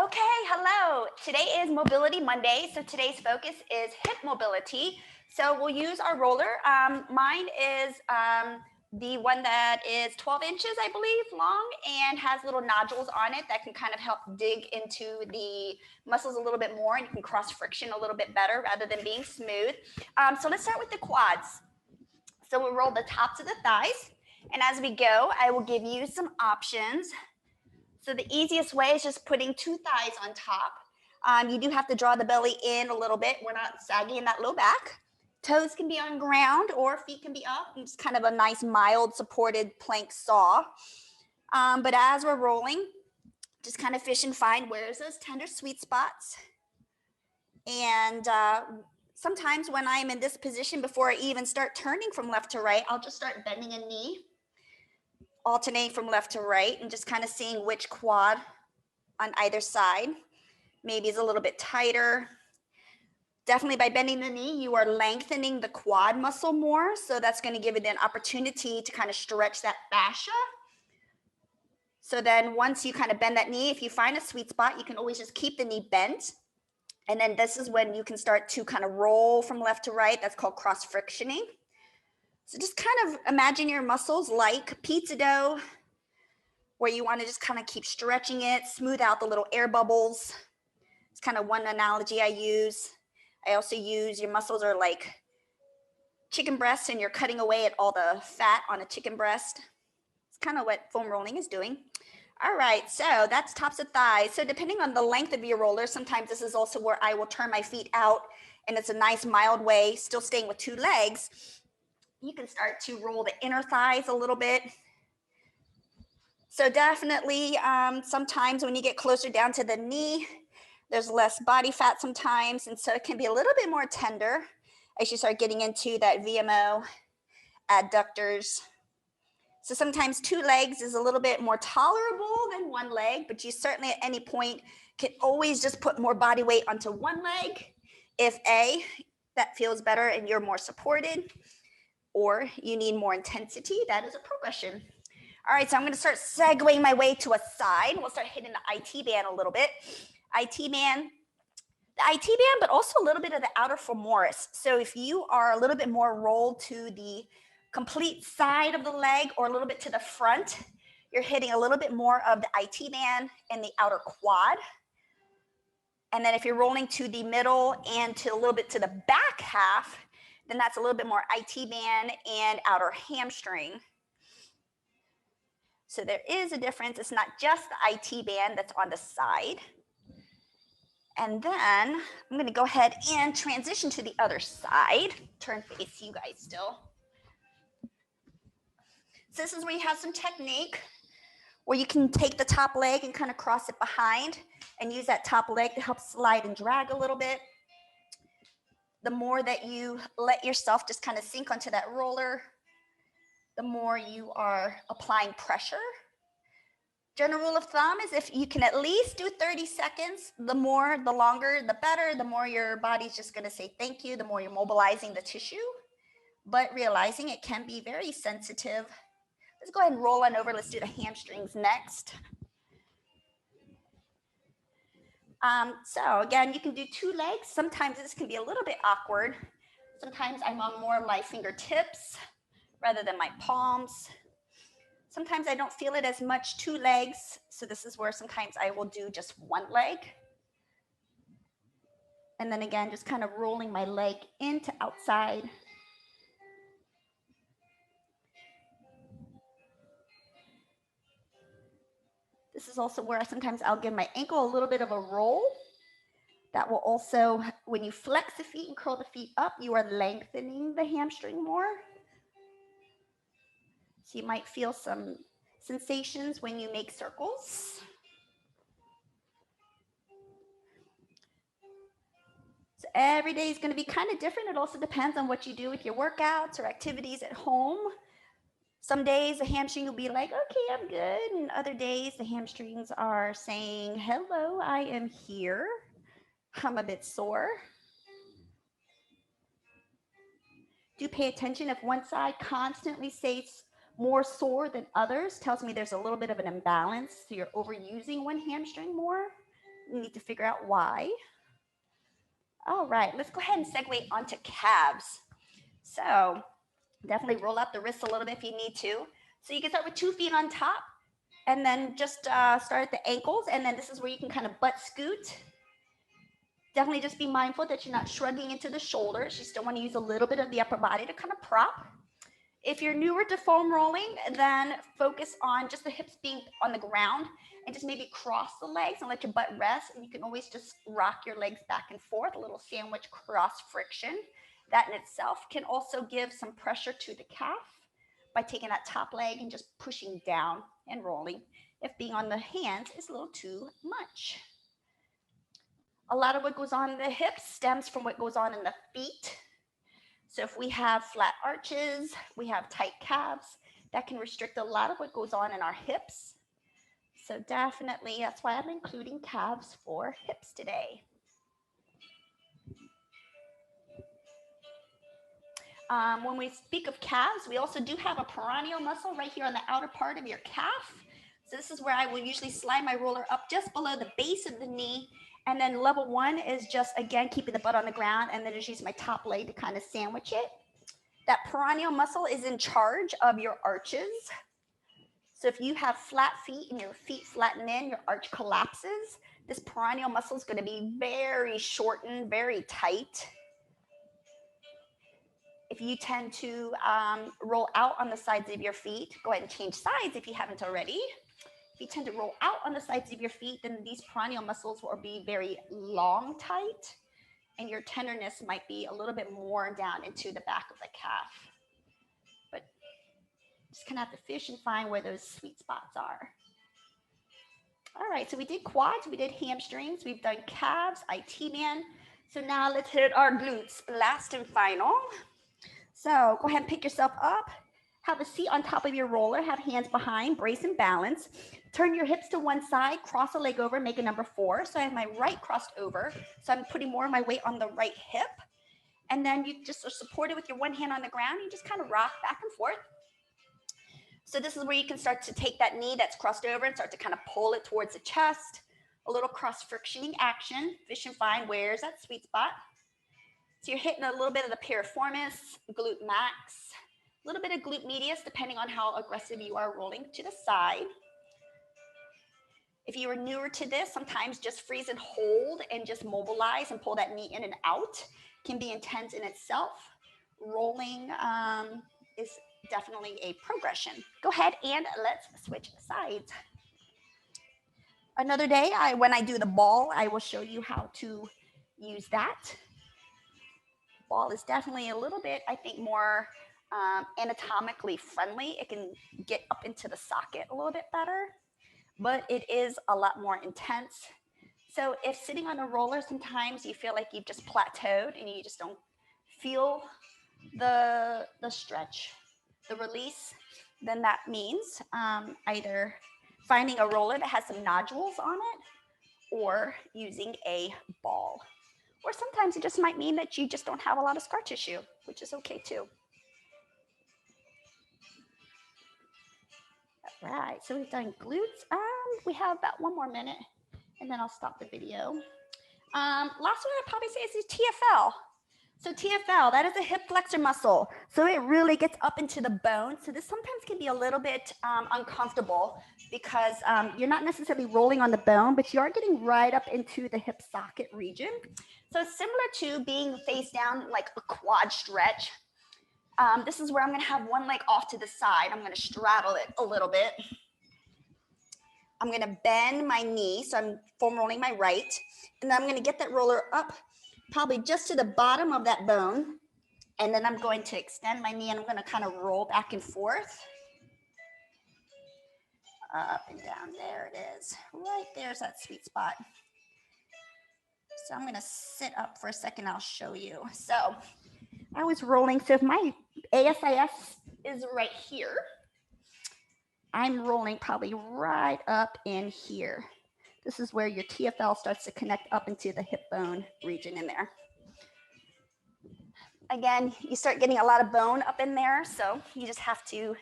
Okay, hello. Today is Mobility Monday, so today's focus is hip mobility. So we'll use our roller. Mine is the one that is 12 inches, I believe, long and has little nodules on it that can kind of help dig into the muscles a little bit more, and you can cross friction a little bit better rather than being smooth. So let's start with the quads. So we'll roll the tops of the thighs, and as we go, I will give you some options. So the easiest way is just putting two thighs on top. You do have to draw the belly in a little bit. We're not sagging in that low back. Toes can be on ground or feet can be up. It's kind of a nice mild supported plank saw. But as we're rolling, just kind of fish and find where's those tender sweet spots. And sometimes when I'm in this position, before I even start turning from left to right, I'll just start bending a knee, alternating from left to right, and just kind of seeing which quad on either side maybe is a little bit tighter. Definitely by bending the knee, you are lengthening the quad muscle more, so that's going to give it an opportunity to kind of stretch that fascia. So then once you kind of bend that knee, if you find a sweet spot, you can always just keep the knee bent. And then this is when you can start to kind of roll from left to right. That's called cross frictioning. So just kind of imagine your muscles like pizza dough, where you want to just kind of keep stretching it, smooth out the little air bubbles. It's kind of one analogy I use. I also use your muscles are like chicken breasts, and you're cutting away at all the fat on a chicken breast. It's kind of what foam rolling is doing. All right, so that's tops of thighs. So depending on the length of your roller, sometimes this is also where I will turn my feet out, and it's a nice mild way, still staying with two legs. You can start to roll the inner thighs a little bit. So definitely sometimes when you get closer down to the knee, there's less body fat sometimes, and so it can be a little bit more tender as you start getting into that VMO, adductors. So sometimes two legs is a little bit more tolerable than one leg, but you certainly at any point can always just put more body weight onto one leg if A, that feels better and you're more supported, or you need more intensity. That is a progression. All right, so I'm going to start segueing my way to a side. We'll start hitting the IT band a little bit. IT band, the IT band, but also a little bit of the outer femoris. So if you are a little bit more rolled to the complete side of the leg or a little bit to the front, you're hitting a little bit more of the IT band and the outer quad. And then if you're rolling to the middle and to a little bit to the back half, then that's a little bit more IT band and outer hamstring. So there is a difference. It's not just the IT band that's on the side. And then I'm going to go ahead and transition to the other side. Turn face you guys still. So this is where you have some technique where you can take the top leg and kind of cross it behind and use that top leg to help slide and drag a little bit. The more that you let yourself just kind of sink onto that roller, the more you are applying pressure. General rule of thumb is if you can at least do 30 seconds, the longer, the better, the more your body's just going to say thank you, the more you're mobilizing the tissue, but realizing it can be very sensitive. Let's go ahead and roll on over. Let's do the hamstrings next. So again, you can do two legs. Sometimes this can be a little bit awkward. Sometimes I'm on more my fingertips rather than my palms. Sometimes I don't feel it as much two legs, so this is where sometimes I will do just one leg. And then again, just kind of rolling my leg into outside. This is also where sometimes I'll give my ankle a little bit of a roll. That will also, when you flex the feet and curl the feet up, you are lengthening the hamstring more. So you might feel some sensations when you make circles. So every day is going to be kind of different. It also depends on what you do with your workouts or activities at home. Some days the hamstring will be like, okay, I'm good. And other days the hamstrings are saying, hello, I am here. I'm a bit sore. Do pay attention if one side constantly stays more sore than others, tells me there's a little bit of an imbalance. So you're overusing one hamstring more. You need to figure out why. All right, let's go ahead and segue onto calves. So definitely roll out the wrists a little bit if you need to. So you can start with 2 feet on top and then just start at the ankles. And then this is where you can kind of butt scoot. Definitely just be mindful that you're not shrugging into the shoulders. You still want to use a little bit of the upper body to kind of prop. If you're newer to foam rolling, then focus on just the hips being on the ground and just maybe cross the legs and let your butt rest. And you can always just rock your legs back and forth, a little sandwich cross friction. That in itself can also give some pressure to the calf by taking that top leg and just pushing down and rolling if being on the hands is a little too much. A lot of what goes on in the hips stems from what goes on in the feet. So if we have flat arches, we have tight calves, that can restrict a lot of what goes on in our hips. So definitely, that's why I'm including calves for hips today. When we speak of calves, we also do have a peroneal muscle right here on the outer part of your calf. So this is where I will usually slide my roller up just below the base of the knee. And then level 1 is just, again, keeping the butt on the ground and then just use my top leg to kind of sandwich it. That peroneal muscle is in charge of your arches. So if you have flat feet and your feet flatten in, your arch collapses. This peroneal muscle is going to be very shortened, very tight. If you tend to roll out on the sides of your feet, go ahead and change sides if you haven't already. If you tend to roll out on the sides of your feet, then these peroneal muscles will be very long, tight, and your tenderness might be a little bit more down into the back of the calf. But just kind of have to fish and find where those sweet spots are. All right, so we did quads, we did hamstrings, we've done calves, IT band. So now let's hit our glutes, last and final. So go ahead and pick yourself up. Have a seat on top of your roller. Have hands behind. Brace and balance. Turn your hips to one side. Cross a leg over. Make a number 4. So I have my right crossed over. So I'm putting more of my weight on the right hip. And then you just are supported with your one hand on the ground. You just kind of rock back and forth. So this is where you can start to take that knee that's crossed over and start to kind of pull it towards the chest. A little cross frictioning action. Fish and find where's that sweet spot. So you're hitting a little bit of the piriformis, glute max, a little bit of glute medius, depending on how aggressive you are rolling to the side. If you are newer to this, sometimes just freeze and hold and just mobilize and pull that knee in and out can be intense in itself. Rolling is definitely a progression. Go ahead and let's switch sides. Another day, when I do the ball, I will show you how to use that. Ball is definitely a little bit, I think, more anatomically friendly. It can get up into the socket a little bit better, but it is a lot more intense. So if sitting on a roller, sometimes you feel like you've just plateaued and you just don't feel the stretch, the release, then that means either finding a roller that has some nodules on it or using a ball. Or sometimes it just might mean that you just don't have a lot of scar tissue, which is okay too. All right, so we've done glutes. We have about 1 more minute, and then I'll stop the video. Last one I'd probably say is the TFL. So TFL, that is a hip flexor muscle. So it really gets up into the bone. So this sometimes can be a little bit uncomfortable because you're not necessarily rolling on the bone, but you are getting right up into the hip socket region. So it's similar to being face down, like a quad stretch. This is where I'm gonna have one leg off to the side. I'm gonna straddle it a little bit. I'm gonna bend my knee, so I'm foam rolling my right, and then I'm gonna get that roller up probably just to the bottom of that bone, and then I'm going to extend my knee and I'm gonna kind of roll back and forth. Up and down, there it is. Right there's that sweet spot. So I'm gonna sit up for a second, I'll show you. So I was rolling, so if my ASIS is right here, I'm rolling probably right up in here. This is where your TFL starts to connect up into the hip bone region in there. Again, you start getting a lot of bone up in there, so you just have to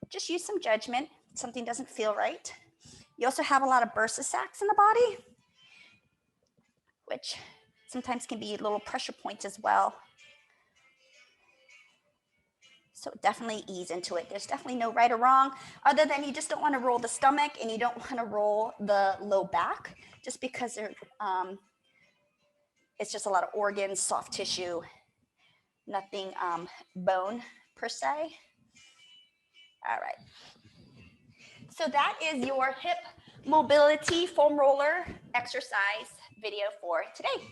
just use some judgment. If something doesn't feel right, You also have a lot of bursa sacs in the body, which sometimes can be little pressure points as well. So definitely ease into it. There's definitely no right or wrong, other than you just don't want to roll the stomach and you don't want to roll the low back, just because it's just a lot of organs, soft tissue, nothing bone per se. All right. So that is your hip mobility foam roller exercise video for today.